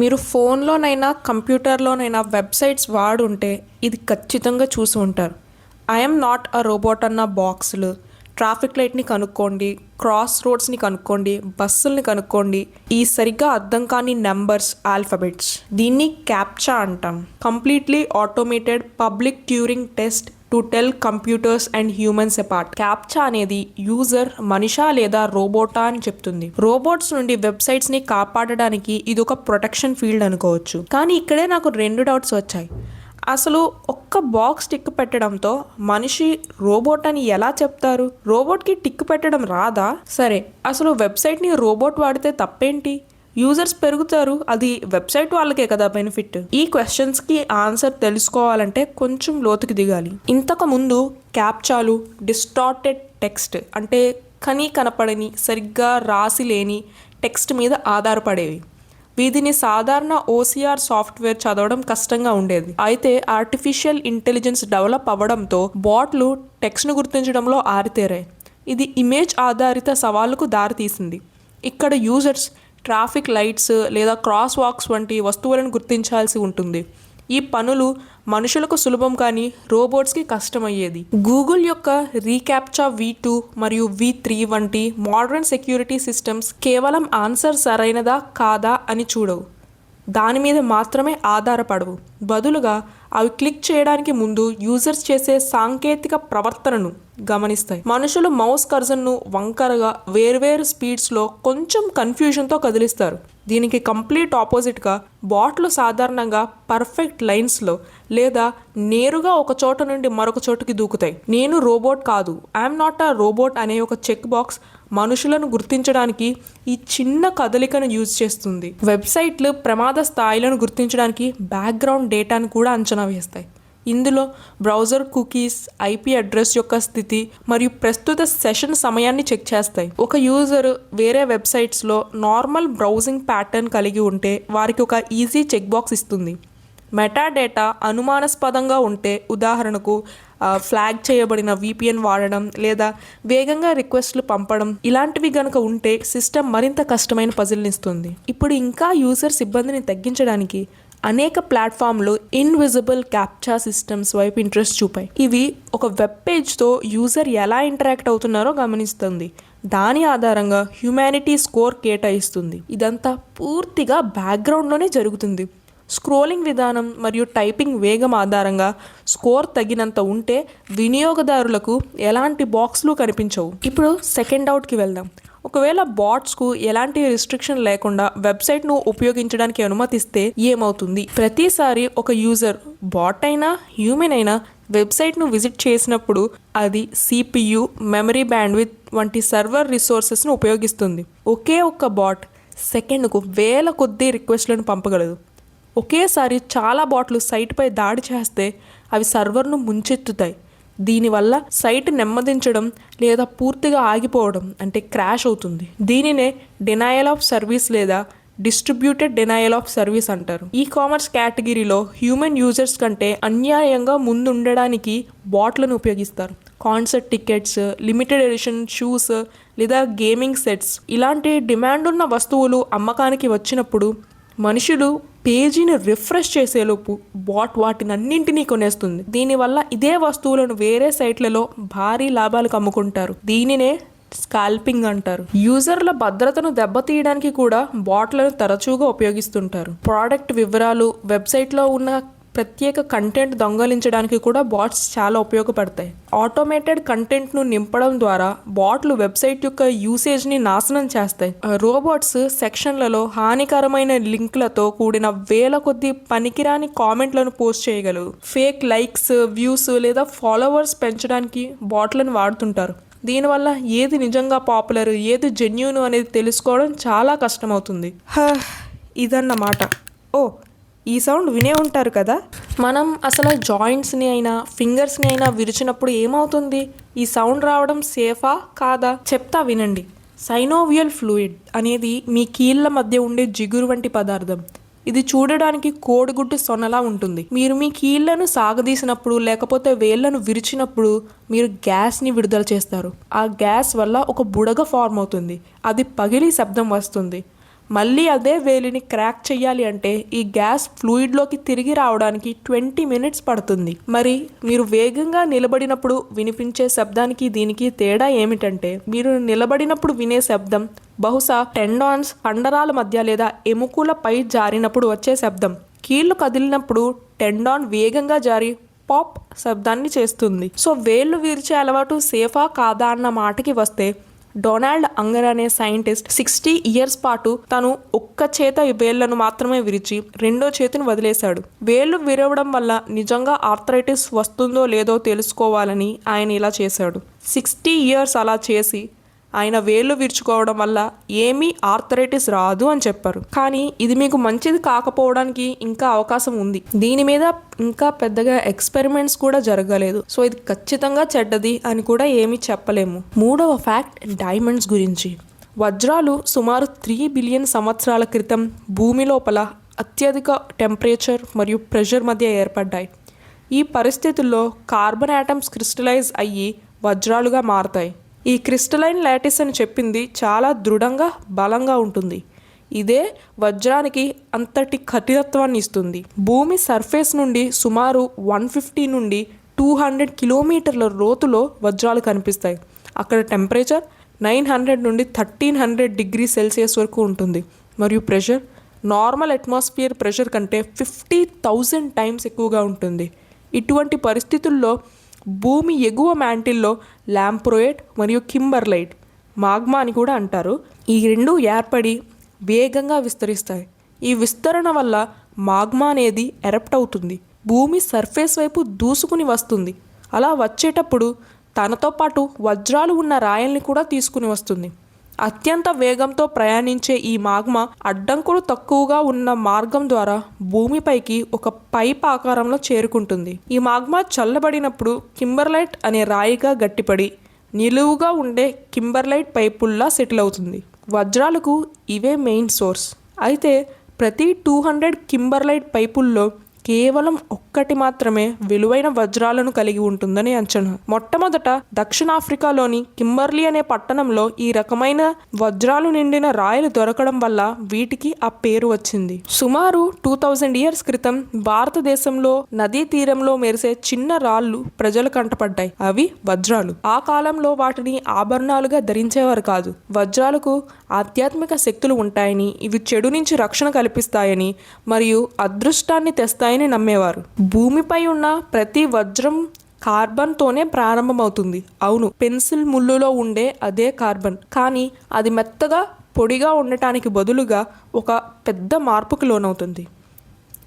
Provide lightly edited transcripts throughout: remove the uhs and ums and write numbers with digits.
మీరు ఫోన్లోనైనా కంప్యూటర్లోనైనా వెబ్సైట్స్ వాడుంటే ఇది ఖచ్చితంగా చూసి ఉంటారు. ఐఎమ్ నాట్ అ రోబోట్ అన్న బాక్సులు, ట్రాఫిక్ లైట్ని కనుక్కోండి, క్రాస్ రోడ్స్ని కనుక్కోండి, బస్సుల్ని కనుక్కోండి, ఈ సరిగ్గా అర్థం కాని నెంబర్స్, ఆల్ఫబెట్స్. దీన్ని క్యాప్చా అంటాం. Completely automated public Turing test to tell computers and humans apart. Captcha అనేది యూజర్ మనిషా లేదా రోబోటా అని చెప్తుంది. రోబోట్స్ నుండి వెబ్సైట్స్ ని కాపాడడానికి ఇది ఒక ప్రొటెక్షన్ ఫీల్డ్ అనుకోవచ్చు. కానీ ఇక్కడే నాకు 2 డౌట్స్ వచ్చాయి. అసలు ఒక్క బాక్స్ టిక్ పెట్టడంతో మనిషి రోబోట్ అని ఎలా చెప్తారు? రోబోట్కి టిక్ పెట్టడం రాదా? సరే, అసలు వెబ్సైట్ని రోబోట్ వాడితే తప్పేంటి? యూజర్స్ పెరుగుతారు, అది వెబ్సైట్ వాళ్ళకే కదా బెనిఫిట్. ఈ క్వశ్చన్స్కి ఆన్సర్ తెలుసుకోవాలంటే కొంచెం లోతుకి దిగాలి. ఇంతకు ముందు క్యాప్చాలు డిస్టార్టెడ్ టెక్స్ట్ అంటే కనపడని, సరిగ్గా రాసి లేని టెక్స్ట్ మీద ఆధారపడేవి. వీటిని సాధారణ ఓసిఆర్ సాఫ్ట్వేర్ చదవడం కష్టంగా ఉండేది. అయితే ఆర్టిఫిషియల్ ఇంటెలిజెన్స్ డెవలప్ అవ్వడంతో బాట్లు టెక్స్ట్ను గుర్తించడంలో ఆరితేరాయి. ఇది ఇమేజ్ ఆధారిత సవాళ్లకు దారితీసింది. ఇక్కడ యూజర్స్ ట్రాఫిక్ లైట్స్ లేదా క్రాస్ వాక్స్ వంటి వస్తువులను గుర్తించాల్సి ఉంటుంది. ఈ పనులు మనుషులకు సులభం కానీ రోబోట్స్కి కష్టమయ్యేది. గూగుల్ యొక్క రీక్యాప్చా V2 మరియు V3 వంటి మోడర్న్ సెక్యూరిటీ సిస్టమ్స్ కేవలం ఆన్సర్ సరైనదా కాదా అని చూడవు, దాని మీద మాత్రమే ఆధారపడవు. బదులుగా అవి క్లిక్ చేయడానికి ముందు యూజర్స్ చేసే సాంకేతిక ప్రవర్తనను గమనిస్తాయి. మనుషులు మౌస్ కర్సర్ను వంకరగా వేర్వేరు స్పీడ్స్లో కొంచెం కన్ఫ్యూజన్తో కదిలిస్తారు. దీనికి కంప్లీట్ ఆపోజిట్గా బాట్లు సాధారణంగా పర్ఫెక్ట్ లైన్స్లో లేదా నేరుగా ఒక చోట నుండి మరొక చోటుకి దూకుతాయి. నేను రోబోట్ కాదు, ఐఎమ్ నాట్ అ రోబోట్ అనే ఒక చెక్ బాక్స్ మనుషులను గుర్తించడానికి ఈ చిన్న కదలికను యూజ్ చేస్తుంది. వెబ్సైట్లు ప్రమాద స్థాయిలను గుర్తించడానికి బ్యాక్గ్రౌండ్ డేటాను కూడా అంచనా వేస్తాయి. ఇందులో బ్రౌజర్ కుకీస్, ఐపీ అడ్రస్ యొక్క స్థితి మరియు ప్రస్తుత సెషన్ సమయాన్ని చెక్ చేస్తాయి. ఒక యూజర్ వేరే వెబ్సైట్స్లో నార్మల్ బ్రౌజింగ్ ప్యాటర్న్ కలిగి ఉంటే వారికి ఒక ఈజీ చెక్ బాక్స్ ఇస్తుంది. మెటా డేటా అనుమానాస్పదంగా ఉంటే, ఉదాహరణకు ఫ్లాగ్ చేయబడిన VPN వాడడం లేదా వేగంగా రిక్వెస్ట్లు పంపడం, ఇలాంటివి గనుక ఉంటే సిస్టమ్ మరింత కష్టమైన పజిల్ని ఇస్తుంది. ఇప్పుడు ఇంకా యూజర్ సిబ్బందిని తగ్గించడానికి అనేక ప్లాట్ఫామ్లు ఇన్విజిబుల్ క్యాప్చా సిస్టమ్స్ వైపు ఇంట్రెస్ట్ చూపాయి. ఇవి ఒక వెబ్ పేజ్తో యూజర్ ఎలా ఇంటరాక్ట్ అవుతున్నారో గమనిస్తుంది. దాని ఆధారంగా హ్యూమానిటీ స్కోర్ కేటాయిస్తుంది. ఇదంతా పూర్తిగా బ్యాక్గ్రౌండ్లోనే జరుగుతుంది. స్క్రోలింగ్ విధానం మరియు టైపింగ్ వేగం ఆధారంగా స్కోర్ తగినంత ఉంటే వినియోగదారులకు ఎలాంటి బాక్స్లు కనిపించవు. ఇప్పుడు సెకండ్ డౌట్కి వెళ్దాం. ఒకవేళ బాట్స్కు ఎలాంటి రిస్ట్రిక్షన్ లేకుండా వెబ్సైట్ను ఉపయోగించడానికి అనుమతిస్తే ఏమవుతుంది? ప్రతిసారి ఒక యూజర్, బాట్ అయినా హ్యూమన్ అయినా, వెబ్సైట్ను విజిట్ చేసినప్పుడు అది CPU, మెమరీ బ్యాండ్విడ్త్ వంటి సర్వర్ రిసోర్సెస్ను ఉపయోగిస్తుంది. ఒకే ఒక్క బాట్ సెకండ్కు వేల కొద్దీ రిక్వెస్ట్లను పంపగలదు. ఒకేసారి చాలా బాట్లు సైట్పై దాడి చేస్తే అవి సర్వర్ను ముంచెత్తుతాయి. దీనివల్ల సైట్ నెమ్మదించడం లేదా పూర్తిగా ఆగిపోవడం అంటే క్రాష్ అవుతుంది. దీనినే డినయల్ ఆఫ్ సర్వీస్ లేదా డిస్ట్రిబ్యూటెడ్ డినయల్ ఆఫ్ సర్వీస్ అంటారు. కామర్స్ కేటగిరీలో హ్యూమన్ యూజర్స్ కంటే అన్యాయంగా ముందుండడానికి బాట్లను ఉపయోగిస్తారు. Concert tickets, limited edition shoes లేదా గేమింగ్ సెట్స్ ఇలాంటి డిమాండ్ ఉన్న వస్తువులు అమ్మకానికి వచ్చినప్పుడు మనుషులు పేజీని రిఫ్రెష్ చేసేలోపు బాట్ వాటినన్నింటినీ కొనేస్తుంది. దీనివల్ల ఇదే వస్తువులను వేరే సైట్లలో భారీ లాభాలకు అమ్ముకుంటారు. దీనినే స్కాల్పింగ్ అంటారు. యూజర్ల భద్రతను దెబ్బతీయడానికి కూడా బాట్లను తరచుగా ఉపయోగిస్తుంటారు. ప్రోడక్ట్ వివరాలు, వెబ్సైట్లో ఉన్న ప్రత్యేక కంటెంట్ దొంగలించడానికి కూడా బాట్స్ చాలా ఉపయోగపడతాయి. ఆటోమేటెడ్ కంటెంట్ను నింపడం ద్వారా బాట్లు వెబ్సైట్ యొక్క యూసేజ్ని నాశనం చేస్తాయి. రోబోట్స్ సెక్షన్లలో హానికరమైన లింక్లతో కూడిన వేల కొద్ది పనికిరాని కామెంట్లను పోస్ట్ చేయగలవు. ఫేక్ లైక్స్, వ్యూస్ లేదా ఫాలోవర్స్ పెంచడానికి బాట్లను వాడుతుంటారు. దీనివల్ల ఏది నిజంగా పాపులర్, ఏది జెన్యూన్ అనేది తెలుసుకోవడం చాలా కష్టమవుతుంది. ఇదన్నమాట. ఈ సౌండ్ వినే ఉంటారు కదా. మనం అసలు జాయింట్స్ని అయినా ఫింగర్స్ని అయినా విరిచినప్పుడు ఏమవుతుంది? ఈ సౌండ్ రావడం సేఫా కాదా చెప్తా వినండి. సైనోవియల్ ఫ్లూయిడ్ అనేది మీ కీళ్ళ మధ్య ఉండే జిగురు వంటి పదార్థం. ఇది చూడడానికి కోడిగుడ్డు సొనలా ఉంటుంది. మీరు మీ కీళ్లను సాగదీసినప్పుడు లేకపోతే వేళ్లను విరిచినప్పుడు మీరు గ్యాస్ని విడుదల చేస్తారు. ఆ గ్యాస్ వల్ల ఒక బుడగ ఫార్మ్ అవుతుంది. అది పగిలి శబ్దం వస్తుంది. మళ్ళీ అదే వేలిని క్రాక్ చేయాలి అంటే ఈ గ్యాస్ ఫ్లూయిడ్లోకి తిరిగి రావడానికి 20 మినిట్స్ పడుతుంది. మరి మీరు వేగంగా నిలబడినప్పుడు వినిపించే శబ్దానికి దీనికి తేడా ఏమిటంటే, మీరు నిలబడినప్పుడు వినే శబ్దం బహుశా టెండాన్స్ కండరాల మధ్య లేదా ఎముకలపై జారినప్పుడు వచ్చే శబ్దం. కీళ్లు కదిలినప్పుడు టెండాన్ వేగంగా జారి పాప్ శబ్దాన్ని చేస్తుంది. సో వేళ్ళు విరిచే అలవాటు సేఫా కాదా అన్న మాటకి వస్తే, డొనాల్డ్ అంగర్ అనే సైంటిస్ట్ 60 ఇయర్స్ పాటు తను ఒక్క చేత వేళ్లను మాత్రమే విరిచి రెండో చేతిని వదిలేశాడు. వేళ్లు విరవడం వల్ల నిజంగా ఆర్థరైటిస్ వస్తుందో లేదో తెలుసుకోవాలని ఆయన ఇలా చేశాడు. 60 ఇయర్స్ అలా చేసి ఆయన వేళ్ళు విరుచుకోవడం వల్ల ఏమీ ఆర్థరైటిస్ రాదు అని చెప్పారు. కానీ ఇది మీకు మంచిది కాకపోవడానికి ఇంకా అవకాశం ఉంది. దీని మీద ఇంకా పెద్దగా ఎక్స్పెరిమెంట్స్ కూడా జరగలేదు. సో ఇది ఖచ్చితంగా చెడ్డది అని కూడా ఏమీ చెప్పలేము. మూడవ ఫ్యాక్ట్ డైమండ్స్ గురించి. వజ్రాలు సుమారు 3 బిలియన్ సంవత్సరాల క్రితం భూమి లోపల అత్యధిక టెంపరేచర్ మరియు ప్రెషర్ మధ్య ఏర్పడ్డాయి. ఈ పరిస్థితుల్లో కార్బన్ ఆటమ్స్ క్రిస్టలైజ్ అయ్యి వజ్రాలుగా మారతాయి. ఈ క్రిస్టలైన్ లాటిస్ అని చెప్పింది చాలా దృఢంగా బలంగా ఉంటుంది. ఇదే వజ్రానికి అంతటి కఠినత్వాన్ని ఇస్తుంది. భూమి సర్ఫేస్ నుండి సుమారు 150 నుండి 200 కిలోమీటర్ల లోతులో వజ్రాలు కనిపిస్తాయి. అక్కడ టెంపరేచర్ 900 నుండి 1300 డిగ్రీ సెల్సియస్ వరకు ఉంటుంది మరియు ప్రెషర్ నార్మల్ అట్మాస్ఫియర్ ప్రెషర్ కంటే 50,000 టైమ్స్ ఎక్కువగా ఉంటుంది. ఇటువంటి పరిస్థితుల్లో భూమి ఎగువ మ్యాంటిల్లో ల్యాంప్రోయిట్ మరియు కింబర్లైట్ మాగ్మా అని కూడా అంటారు. ఈ రెండు ఏర్పడి వేగంగా విస్తరిస్తాయి. ఈ విస్తరణ వల్ల మాగ్మా అనేది ఎరప్ట్ అవుతుంది. భూమి సర్ఫేస్ వైపు దూసుకుని వస్తుంది. అలా వచ్చేటప్పుడు తనతో పాటు వజ్రాలు ఉన్న రాయల్ని కూడా తీసుకుని వస్తుంది. అత్యంత వేగంతో ప్రయాణించే ఈ మాగ్మా అడ్డంకులు తక్కువగా ఉన్న మార్గం ద్వారా భూమిపైకి ఒక పైప్ ఆకారంలో చేరుకుంటుంది. ఈ మాగ్మా చల్లబడినప్పుడు కింబర్లైట్ అనే రాయిగా గట్టిపడి నిలువుగా ఉండే కింబర్లైట్ పైపుల్లా సెటిల్ అవుతుంది. వజ్రాలకు ఇవే మెయిన్ సోర్స్. అయితే ప్రతి 200 కింబర్లైట్ పైపుల్లో కేవలం ఒక్కటి మాత్రమే విలువైన వజ్రాలను కలిగి ఉంటుందని అంచనా. మొట్టమొదట దక్షిణాఫ్రికాలోని కింబర్లీ అనే పట్టణంలో ఈ రకమైన వజ్రాలు నిండిన రాయలు దొరకడం వల్ల వీటికి ఆ పేరు వచ్చింది. సుమారు 2000 ఇయర్స్ క్రితం భారతదేశంలో నదీ తీరంలో మెరిసే చిన్న రాళ్ళు ప్రజలు కంటపడ్డాయి. అవి వజ్రాలు. ఆ కాలంలో వాటిని ఆభరణాలుగా ధరించేవారు కాదు. వజ్రాలకు ఆధ్యాత్మిక శక్తులు ఉంటాయని, ఇవి చెడు నుంచి రక్షణ కల్పిస్తాయని మరియు అదృష్టాన్ని తెస్తాయని నమ్మేవారు. భూమిపై ఉన్న ప్రతి వజ్రం కార్బన్తోనే ప్రారంభమవుతుంది. అవును, పెన్సిల్ ముళ్ళులో ఉండే అదే కార్బన్. కానీ అది మెత్తగా పొడిగా ఉండటానికి బదులుగా ఒక పెద్ద మార్పుకు లోనవుతుంది.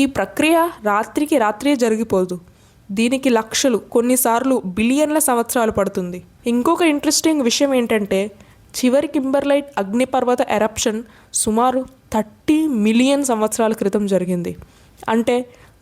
ఈ ప్రక్రియ రాత్రికి రాత్రే జరిగిపోదు. దీనికి లక్షలు, కొన్నిసార్లు బిలియన్ల సంవత్సరాలు పడుతుంది. ఇంకొక ఇంట్రెస్టింగ్ విషయం ఏంటంటే, చివరి కింబర్లైట్ అగ్నిపర్వత ఎరప్షన్ సుమారు 30 మిలియన్ సంవత్సరాల క్రితం జరిగింది. అంటే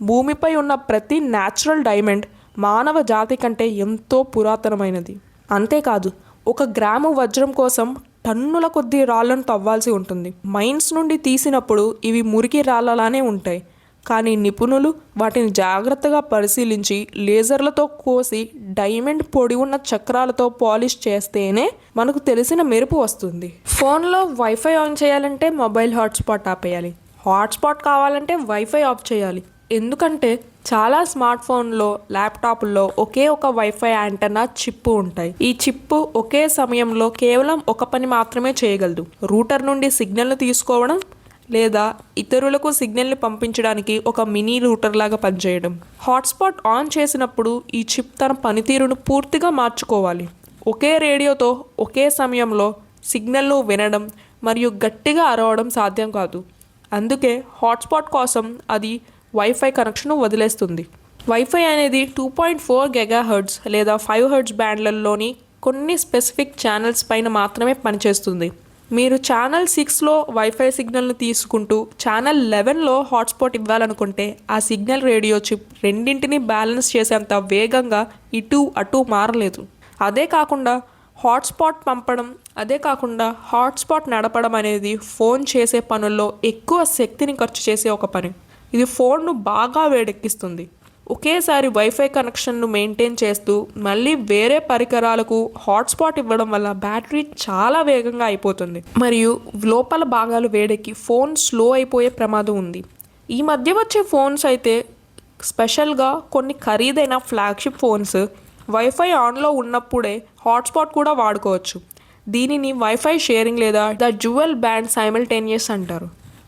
భూమిపై ఉన్న ప్రతి న్యాచురల్ డైమండ్ మానవ జాతి కంటే ఎంతో పురాతనమైనది. అంతేకాదు, 1 గ్రాము వజ్రం కోసం టన్నుల కొద్దీ రాళ్లను తవ్వాల్సి ఉంటుంది. మైన్స్ నుండి తీసినప్పుడు ఇవి మురికి రాళ్లలానే ఉంటాయి. కానీ నిపుణులు వాటిని జాగ్రత్తగా పరిశీలించి లేజర్లతో కోసి డైమండ్ పొడి ఉన్న చక్రాలతో పాలిష్ చేస్తేనే మనకు తెలిసిన మెరుపు వస్తుంది. ఫోన్లో వైఫై ఆన్ చేయాలంటే మొబైల్ హాట్స్పాట్ ఆపేయాలి. హాట్స్పాట్ కావాలంటే వైఫై ఆఫ్ చేయాలి. ఎందుకంటే చాలా స్మార్ట్ ఫోన్లో, ల్యాప్టాప్లో ఒకే ఒక వైఫై యాంటెన్నా చిప్పు ఉంటాయి. ఈ చిప్పు ఒకే సమయంలో కేవలం ఒక పని మాత్రమే చేయగలదు: రూటర్ నుండి సిగ్నల్ను తీసుకోవడం లేదా ఇతరులకు సిగ్నల్ని పంపించడానికి ఒక మినీ రూటర్ లాగా పనిచేయడం. హాట్స్పాట్ ఆన్ చేసినప్పుడు ఈ చిప్ తన పనితీరును పూర్తిగా మార్చుకోవాలి. ఒకే రేడియోతో ఒకే సమయంలో సిగ్నల్ను వినడం మరియు గట్టిగా అరవడం సాధ్యం కాదు. అందుకే హాట్స్పాట్ కోసం అది వైఫై కనెక్షన్ వదిలేస్తుంది. వైఫై అనేది 2.4 GHz లేదా 5 Hz బ్యాండ్లలోని కొన్ని స్పెసిఫిక్ ఛానల్స్ పైన మాత్రమే పనిచేస్తుంది. మీరు ఛానల్ 6లో వైఫై సిగ్నల్ను తీసుకుంటూ ఛానల్ 11లో హాట్స్పాట్ ఇవ్వాలనుకుంటే ఆ సిగ్నల్ రేడియో చిప్ రెండింటిని బ్యాలెన్స్ చేసేంత వేగంగా ఇటు అటు మారలేదు. అదే కాకుండా హాట్స్పాట్ నడపడం అనేది ఫోన్ చేసే పనుల్లో ఎక్కువ శక్తిని ఖర్చు చేసే ఒక పని. ఇది ఫోన్ను బాగా వేడెక్కిస్తుంది. ఒకేసారి వైఫై కనెక్షన్ను మెయింటైన్ చేస్తూ మళ్ళీ వేరే పరికరాలకు హాట్స్పాట్ ఇవ్వడం వల్ల బ్యాటరీ చాలా వేగంగా అయిపోతుంది మరియు లోపల భాగాలు వేడెక్కి ఫోన్ స్లో అయిపోయే ప్రమాదం ఉంది. ఈ మధ్య వచ్చే ఫోన్స్ అయితే స్పెషల్గా కొన్ని ఖరీదైన ఫ్లాగ్షిప్ ఫోన్స్ వైఫై ఆన్లో ఉన్నప్పుడే హాట్స్పాట్ కూడా వాడుకోవచ్చు. దీనిని వైఫై షేరింగ్ లేదా ద డ్యూయల్ బ్యాండ్ సైమల్టేనియస్ అంటారు.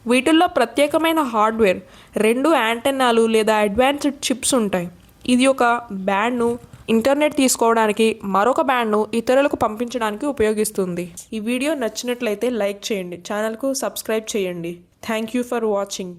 వీటిల్లో ప్రత్యేకమైన హార్డ్వేర్, 2 యాంటెన్నాలు లేదా అడ్వాన్స్డ్ చిప్స్ ఉంటాయి. ఇది ఒక బ్యాండ్ను ఇంటర్నెట్ తీసుకోవడానికి, మరొక బ్యాండ్ను ఇతరులకు పంపించడానికి ఉపయోగిస్తుంది. ఈ వీడియో నచ్చినట్లయితే లైక్ చేయండి, ఛానల్కు సబ్స్క్రైబ్ చేయండి. Thank you for watching.